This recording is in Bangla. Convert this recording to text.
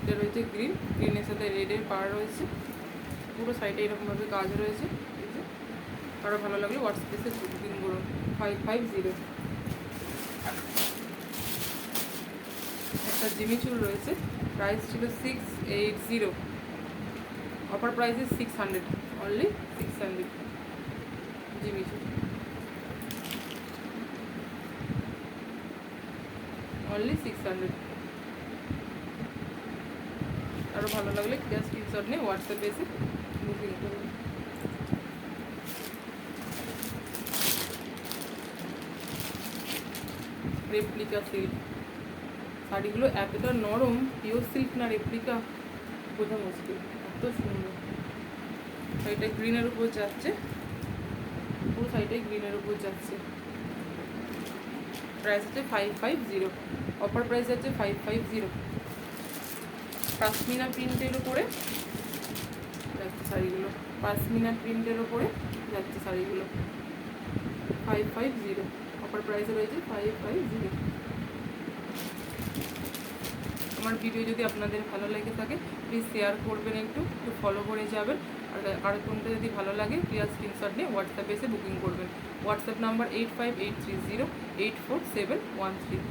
এটা রয়েছে গ্রিন, গ্রিনের সাথে রেডের পাড় রয়েছে, পুরো সাইডে এরকমভাবে কাজ রয়েছে। আরও ভালো লাগলে হোয়াটসঅ্যাপে বুকিং করুন 550। একটা জিমি চুল রয়েছে, প্রাইস ছিল 680, offer price is 600, only 600 Jimmy চুল, অনলি 600। আরও ভালো লাগলে ক্লিয়ার স্ক্রিনশট নিয়ে হোয়াটসঅ্যাপে এসে বুকিং করুন। রেপ্লিকা সিল্ক শাড়িগুলো এতটা নরম, পিওর সিল্ক না রেপ্লিকা বোঝা মুশকিল, এত সুন্দর। শাড়িটা গ্রিনের উপর যাচ্ছে, পুরো শাড়িটাই গ্রিনের উপর যাচ্ছে। প্রাইস হচ্ছে 550, অফার প্রাইস আছে 550। পাশমিনা প্রিন্টের উপরে যাচ্ছে শাড়িগুলো, পাশমিনা প্রিন্টের উপরে যাচ্ছে শাড়িগুলো 550, অফার প্রাইসে রয়েছে 550। আমার ভিডিও যদি আপনাদের ভালো লেগে থাকে প্লিজ শেয়ার করবেন, একটু ফলো করে যাবেন। আর কোনটা যদি ভালো লাগে ক্লিয়ার স্ক্রিনশট নিয়ে হোয়াটসঅ্যাপে এসে বুকিং করবেন। WhatsApp number 8583084713।